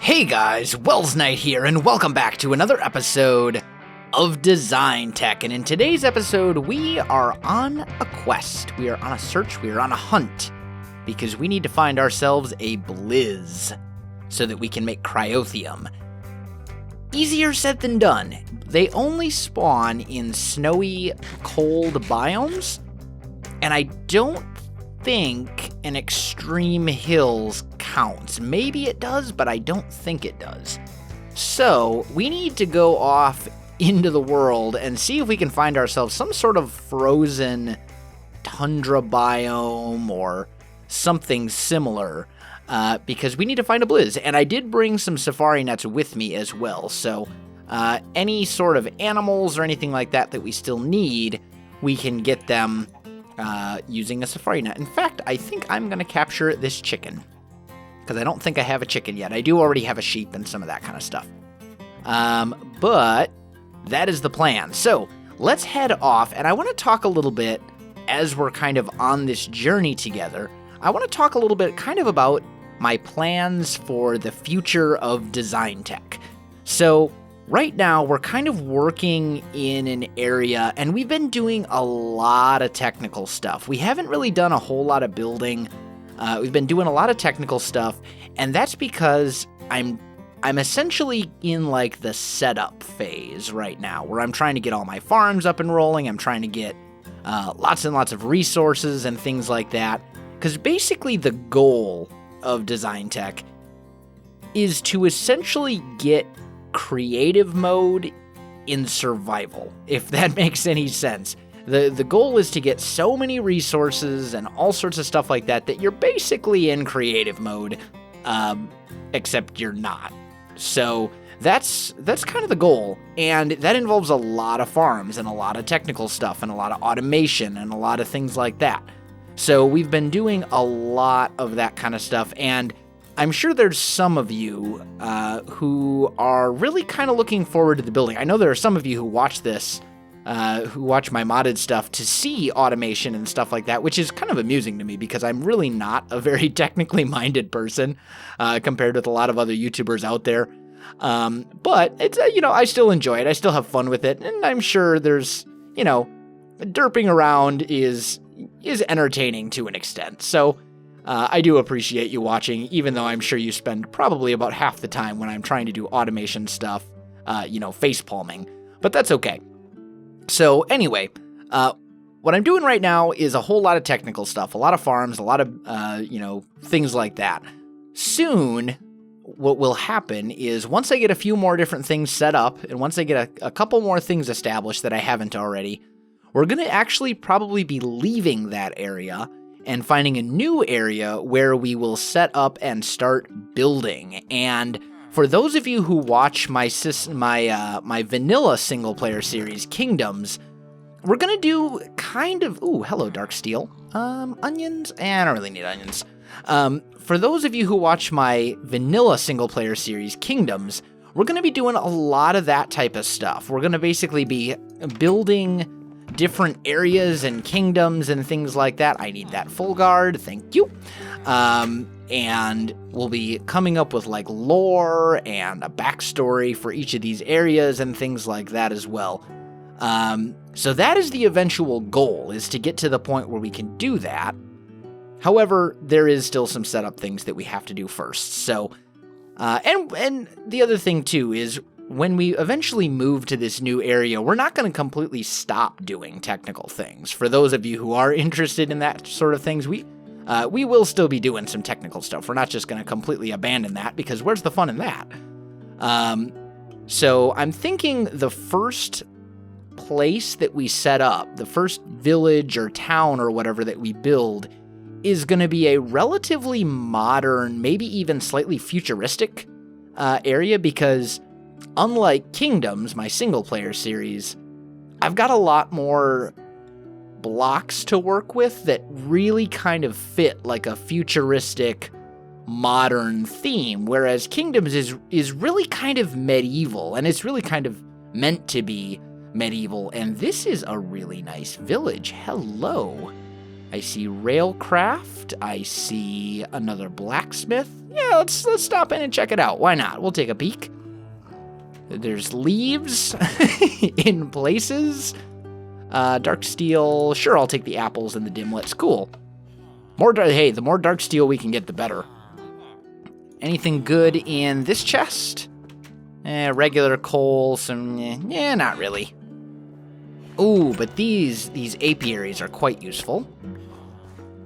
Hey guys, Welsknight here, and welcome back to another episode of DesignTech. And in today's episode, we are on a quest. We are on a search, we are on a hunt, because we need to find ourselves a blizz so that we can make cryotheum. Easier said than done. They only spawn in snowy, cold biomes, and I don't think an extreme hills counts. Maybe it does, but I don't think it does. So we need to go off into the world and see if we can find ourselves some sort of frozen tundra biome or something similar, because we need to find a blizz. And I did bring some safari nets with me as well, so any sort of animals or anything like that that we still need, we can get them using a safari net. In fact, I think I'm going to capture this chicken, because I don't think I have a chicken yet. I do already have a sheep and some of that kind of stuff. But that is the plan. So let's head off, and I want to talk a little bit as we're kind of on this journey together. I want to talk a little bit kind of about my plans for the future of DesignTech. So right now, we're kind of working in an area, and we've been doing a lot of technical stuff. We haven't really done a whole lot of building. We've been doing a lot of technical stuff, and that's because I'm essentially in like the setup phase right now, where I'm trying to get all my farms up and rolling. I'm trying to get lots and lots of resources and things like that, because basically the goal of DesignTech is to essentially get creative mode in survival, if that makes any sense. The goal is to get so many resources and all sorts of stuff like that that you're basically in creative mode, except you're not. So that's kind of the goal, and that involves a lot of farms and a lot of technical stuff and a lot of automation and a lot of things like that. So we've been doing a lot of that kind of stuff, and I'm sure there's some of you who are really kind of looking forward to the building. I know there are some of you who watch this, who watch my modded stuff to see automation and stuff like that, which is kind of amusing to me because I'm really not a very technically minded person compared with a lot of other YouTubers out there. But it's, I still enjoy it. I still have fun with it. And I'm sure there's, derping around is entertaining to an extent. So I do appreciate you watching, even though I'm sure you spend probably about half the time when I'm trying to do automation stuff, face palming, but that's okay. So anyway, what I'm doing right now is a whole lot of technical stuff, a lot of farms, a lot of, things like that. Soon, what will happen is once I get a few more different things set up, and once I get a couple more things established that I haven't already, we're going to actually probably be leaving that area and finding a new area where we will set up and start building. And for those of you who watch my vanilla single-player series, Kingdoms, we're going to do kind of... Ooh, hello, Dark Steel. Onions? I don't really need onions. For those of you who watch my vanilla single-player series, Kingdoms, we're going to be doing a lot of that type of stuff. We're going to basically be building different areas and kingdoms and things like that. I need that full guard, thank you. And we'll be coming up with like lore and a backstory for each of these areas and things like that as well. So that is the eventual goal, is to get to the point where we can do that. However, there is still some setup things that we have to do first. So, and the other thing too is when we eventually move to this new area, we're not going to completely stop doing technical things. For those of you who are interested in that sort of things, we will still be doing some technical stuff. We're not just going to completely abandon that, because where's the fun in that? So I'm thinking the first place that we set up, the first village or town or whatever that we build, is going to be a relatively modern, maybe even slightly futuristic area, because unlike Kingdoms, my single-player series, I've got a lot more blocks to work with that really kind of fit like a futuristic, modern theme, whereas Kingdoms is really kind of medieval, and it's really kind of meant to be medieval, and this is a really nice village. Hello. I see railcraft. I see another blacksmith. Yeah, let's stop in and check it out. Why not? We'll take a peek. There's leaves in places. Dark steel. Sure, I'll take the apples and the dimlets. Cool. Hey, the more dark steel we can get, the better. Anything good in this chest? Regular coal, not really. Ooh, but these apiaries are quite useful.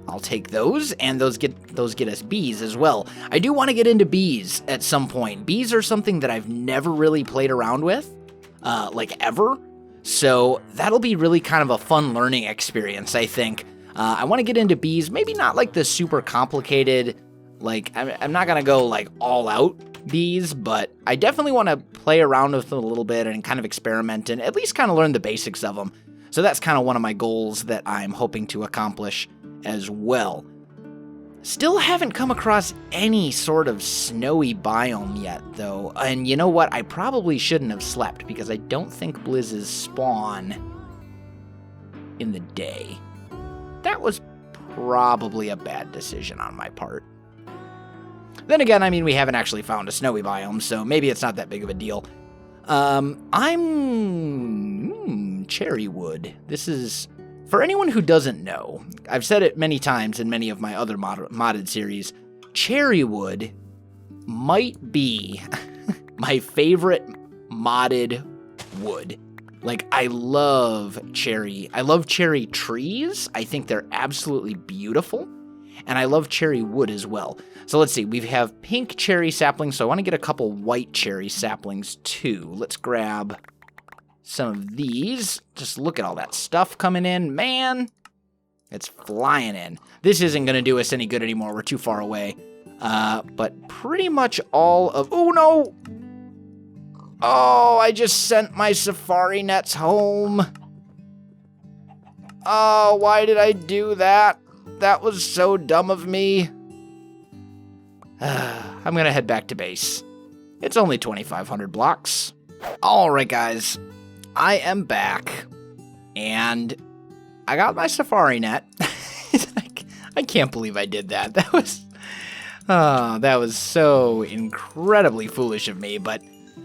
I'll take those, and those get us bees as well. I do want to get into bees at some point. Bees are something that I've never really played around with, like ever. So that'll be really kind of a fun learning experience, I think. I want to get into bees, maybe not like the super complicated, like, I'm not going to go like all out bees, but I definitely want to play around with them a little bit and kind of experiment and at least kind of learn the basics of them. So that's kind of one of my goals that I'm hoping to accomplish as well. Still haven't come across any sort of snowy biome yet, though. And you know what? I probably shouldn't have slept because I don't think blizzes spawn in the day. That was probably a bad decision on my part. Then again, I mean, we haven't actually found a snowy biome, so maybe it's not that big of a deal. Cherry wood. This is, for anyone who doesn't know, I've said it many times in many of my other modded series, cherry wood might be my favorite modded wood. Like, I love cherry trees. I think they're absolutely beautiful. And I love cherry wood as well. So let's see, we have pink cherry saplings, so I want to get a couple white cherry saplings too. Let's grab some of these. Just look at all that stuff coming in. Man, it's flying in. This isn't going to do us any good anymore. We're too far away. But pretty much all of... Oh, no! Oh, I just sent my safari nets home. Oh, why did I do that? That was so dumb of me. I'm going to head back to base. It's only 2,500 blocks. All right, guys. I am back. And I got my safari net. I can't believe I did that. That was so incredibly foolish of me, but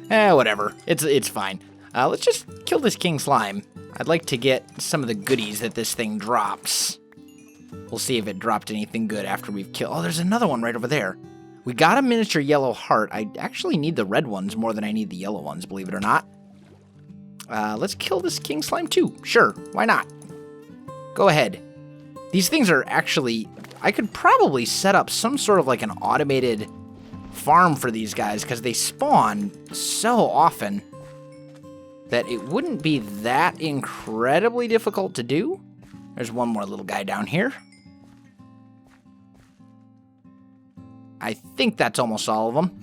whatever. It's fine. Let's just kill this king slime. I'd like to get some of the goodies that this thing drops. We'll see if it dropped anything good after we've killed... Oh, there's another one right over there. We got a miniature yellow heart. I actually need the red ones more than I need the yellow ones, believe it or not. Let's kill this king slime too. Sure, why not? Go ahead. These things are actually... I could probably set up some sort of like an automated farm for these guys because they spawn so often that it wouldn't be that incredibly difficult to do. There's one more little guy down here. I think that's almost all of them.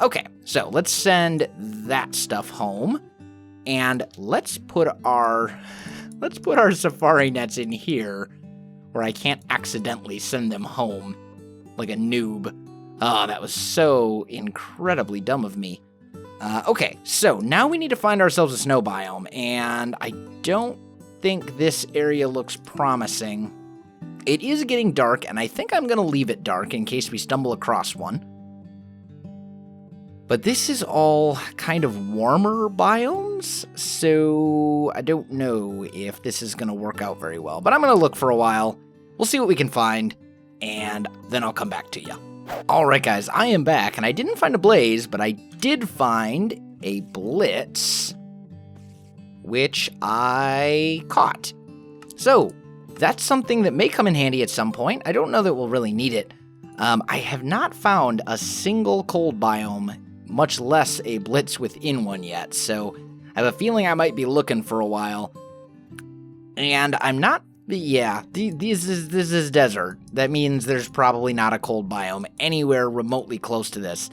Okay, so let's send that stuff home. And let's put our safari nets in here where I can't accidentally send them home like a noob. Oh, that was so incredibly dumb of me. Okay, so now we need to find ourselves a snow biome, and I don't think this area looks promising. It is getting dark, and I think I'm going to leave it dark in case we stumble across one. But this is all kind of warmer biomes, so I don't know if this is going to work out very well. But I'm going to look for a while. We'll see what we can find, and then I'll come back to you. All right, guys, I am back, and I didn't find a blaze, but I did find a blitz, which I caught. So that's something that may come in handy at some point. I don't know that we'll really need it. I have not found a single cold biome, much less a blitz within one yet, so I have a feeling I might be looking for a while. And I'm not... Yeah, this is desert. That means there's probably not a cold biome anywhere remotely close to this.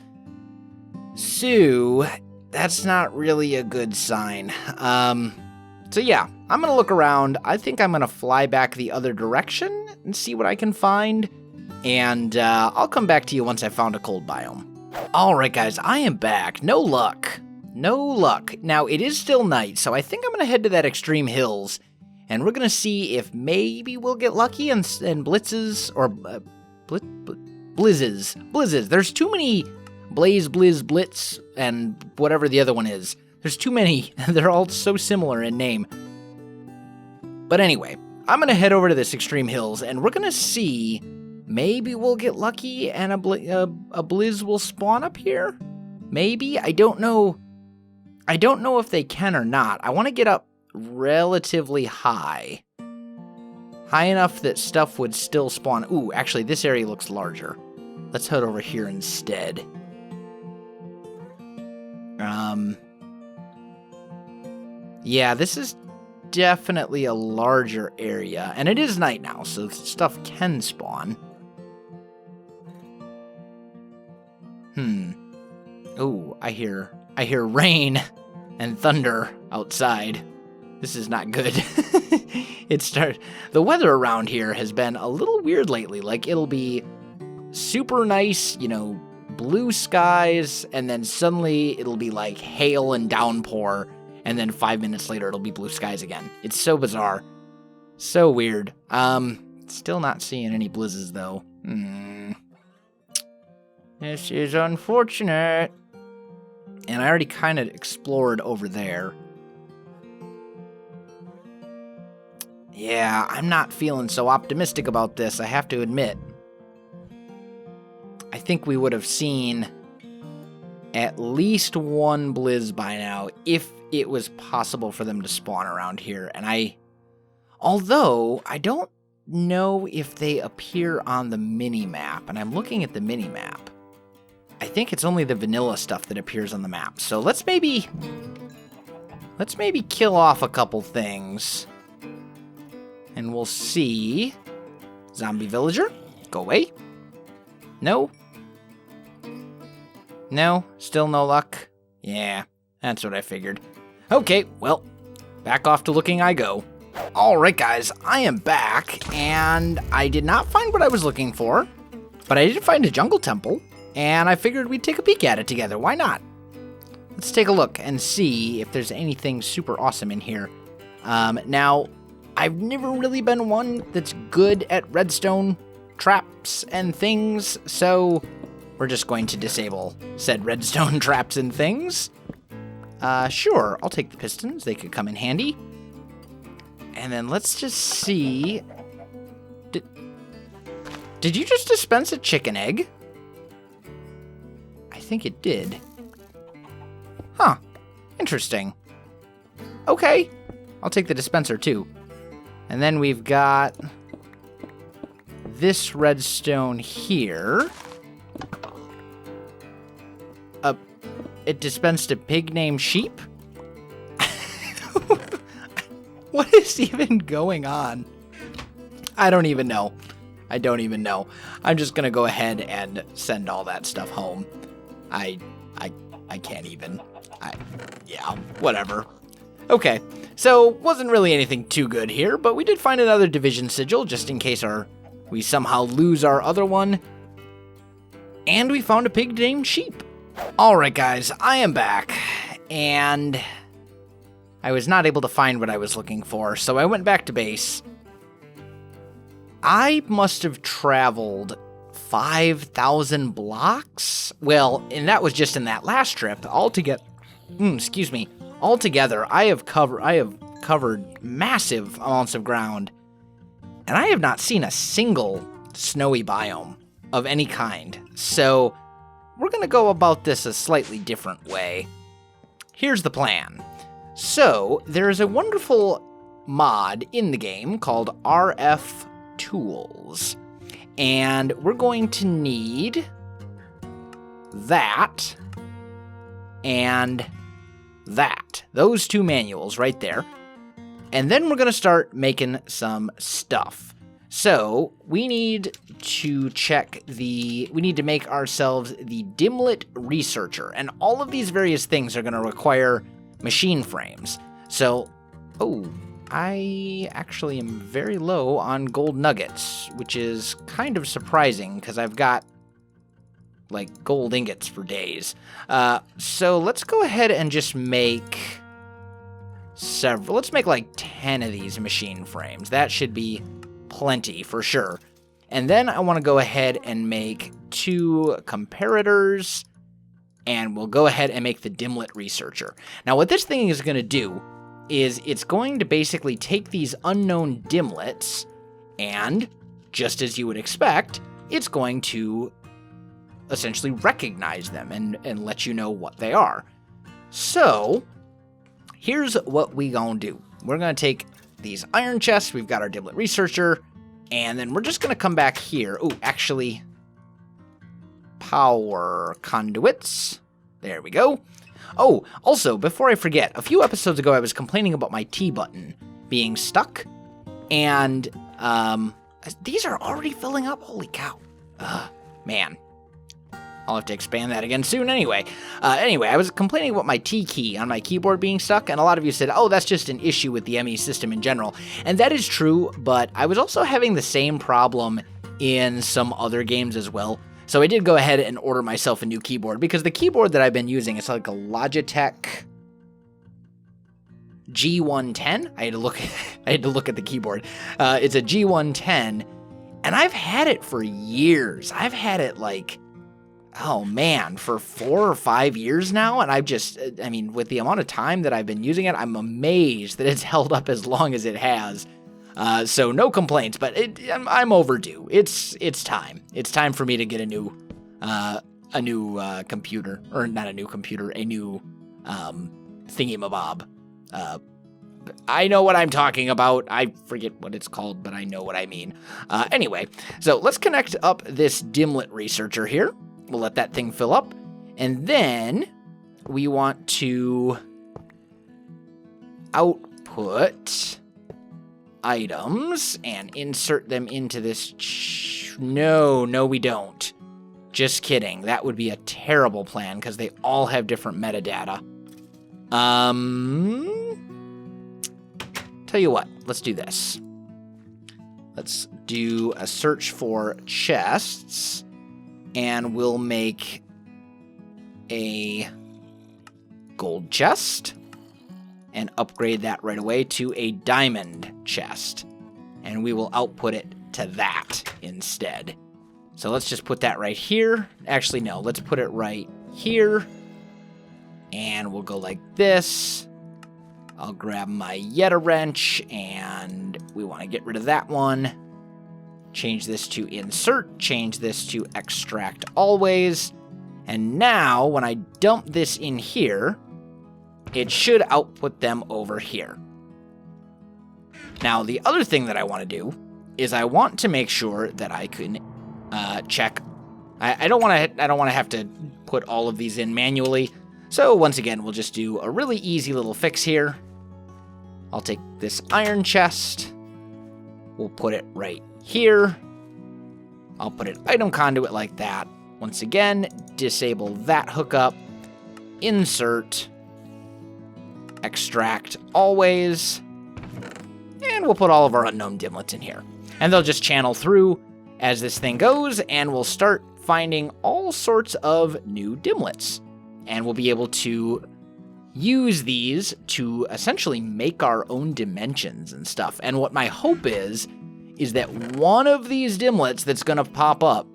So, that's not really a good sign. So yeah, I'm going to look around. I think I'm going to fly back the other direction and see what I can find. And I'll come back to you once I've found a cold biome. Alright guys, I am back. No luck. No luck. Now, it is still night, so I think I'm going to head to that extreme hills And we're going to see if maybe we'll get lucky and blitzes, or blizzes. There's too many blaze, blizz, blitz, and whatever the other one is. There's too many. They're all so similar in name. But anyway, I'm going to head over to this Extreme Hills, and we're going to see maybe we'll get lucky and a blizz will spawn up here? Maybe? I don't know. I don't know if they can or not. I want to get up relatively high. High enough that stuff would still spawn. Ooh, actually, this area looks larger. Let's head over here instead. Yeah, this is definitely a larger area. And it is night now, so stuff can spawn. Ooh, I hear rain and thunder outside. This is not good. The weather around here has been a little weird lately. Like, it'll be super nice, blue skies, and then suddenly it'll be like hail and downpour, and then 5 minutes later it'll be blue skies again. It's so bizarre. So weird. Still not seeing any blizzes though. This is unfortunate. And I already kind of explored over there. Yeah, I'm not feeling so optimistic about this, I have to admit. I think we would have seen at least one blizz by now if it was possible for them to spawn around here. And although I don't know if they appear on the mini-map, and I'm looking at the mini-map. I think it's only the vanilla stuff that appears on the map. So let's maybe kill off a couple things. And we'll see. Zombie villager, go away. No? No? Still no luck? Yeah, that's what I figured. Okay, well, back off to looking I go. Alright guys, I am back, and I did not find what I was looking for, but I did find a jungle temple, and I figured we'd take a peek at it together. Why not? Let's take a look and see if there's anything super awesome in here. Now, I've never really been one that's good at redstone traps and things, so we're just going to disable said redstone traps and things. Sure, I'll take the pistons. They could come in handy. And then let's just see. Did you just dispense a chicken egg? I think it did. Huh. Interesting. Okay. I'll take the dispenser too. And then we've got this redstone here. It dispensed a pig named Sheep? What is even going on? I don't even know. I don't even know. I'm just gonna go ahead and send all that stuff home. I can't even. Yeah, whatever. Okay, so wasn't really anything too good here, but we did find another division sigil just in case we somehow lose our other one. And we found a pig named Sheep. Alright guys, I am back, and I was not able to find what I was looking for, so I went back to base. I must have traveled 5,000 blocks? Well, and that was just in that last trip. Altogether, I have covered massive amounts of ground, and I have not seen a single snowy biome of any kind. So we're going to go about this a slightly different way. Here's the plan. So there's a wonderful mod in the game called RF Tools, and we're going to need that and that. Those two manuals right there. And then we're going to start making some stuff. So we need to make ourselves the Dimlet Researcher, and all of these various things are going to require machine frames. So, I actually am very low on gold nuggets, which is kind of surprising because I've got like gold ingots for days. So let's go ahead and just make several. Let's make like 10 of these machine frames. That should be plenty for sure. And then I want to go ahead and make 2 comparators, and we'll go ahead and make the Dimlet Researcher. Now what this thing is going to do is it's going to basically take these unknown dimlets, and just as you would expect, it's going to essentially recognize them and let you know what they are. So here's what we gonna do. We're gonna take these iron chests, we've got our Dimlet Researcher, and then we're just gonna come back here. Oh, actually, power conduits. There we go. Oh, also, before I forget, a few episodes ago I was complaining about my T button being stuck, and these are already filling up. Holy cow. Man. I'll have to expand that again soon anyway. Anyway, I was complaining about my T key on my keyboard being stuck, and a lot of you said, oh, that's just an issue with the ME system in general. And that is true, but I was also having the same problem in some other games as well. So I did go ahead and order myself a new keyboard, because the keyboard that I've been using is like a Logitech G110. I had to look at the keyboard. It's a G110, and I've had it for years. I've had it like, oh man, for 4 or 5 years now, and with the amount of time that I've been using it, I'm amazed that it's held up as long as it has. So no complaints, but I'm overdue. It's time. It's time for me to get a new computer, or not a new computer, a new thingamabob. I know what I'm talking about. I forget what it's called, but I know what I mean. Anyway, so let's connect up this Dimlet Researcher here. We'll let that thing fill up, and then we want to output items and insert them into this. No, we don't. Just kidding. That would be a terrible plan because they all have different metadata. Tell you what, let's do this. Let's do a search for chests, and we'll make a gold chest and upgrade that right away to a diamond chest. And we will output it to that instead. So let's just put that right here. Actually, no, let's put it right here. And we'll go like this. I'll grab my Yeta wrench, and we want to get rid of that one. Change this to insert, change this to extract always. And now when I dump this in here, it should output them over here. Now, the other thing that I want to do is I want to make sure that I can check. I don't want to have to put all of these in manually. So once again, we'll just do a really easy little fix here. I'll take this iron chest. We'll put it right here. I'll put an item conduit like that. Once again, disable that hookup. Insert. Extract always. And we'll put all of our unknown dimlets in here. And they'll just channel through as this thing goes, and we'll start finding all sorts of new dimlets. And we'll be able to use these to essentially make our own dimensions and stuff. And what my hope is that one of these dimlets that's going to pop up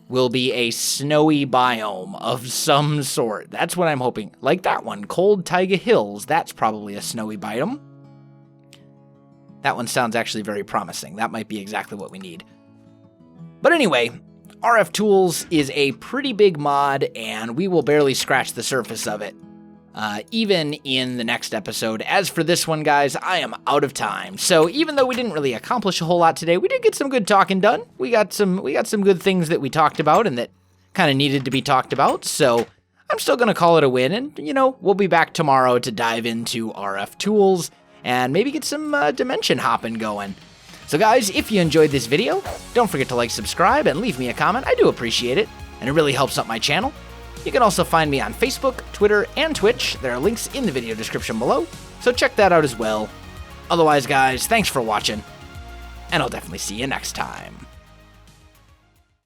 will be a snowy biome of some sort. That's what I'm hoping. Like that one, Cold Taiga Hills, that's probably a snowy biome. That one sounds actually very promising. That might be exactly what we need. But anyway, RF Tools is a pretty big mod, and we will barely scratch the surface of it, even in the next episode. As for this one, guys, I am out of time. So even though we didn't really accomplish a whole lot today, we did get some good talking done. We got some good things that we talked about and that kind of needed to be talked about. So I'm still going to call it a win, and, we'll be back tomorrow to dive into RF Tools and maybe get some dimension hopping going. So guys, if you enjoyed this video, don't forget to like, subscribe, and leave me a comment. I do appreciate it, and it really helps out my channel. You can also find me on Facebook, Twitter, and Twitch. There are links in the video description below, so check that out as well. Otherwise, guys, thanks for watching, and I'll definitely see you next time.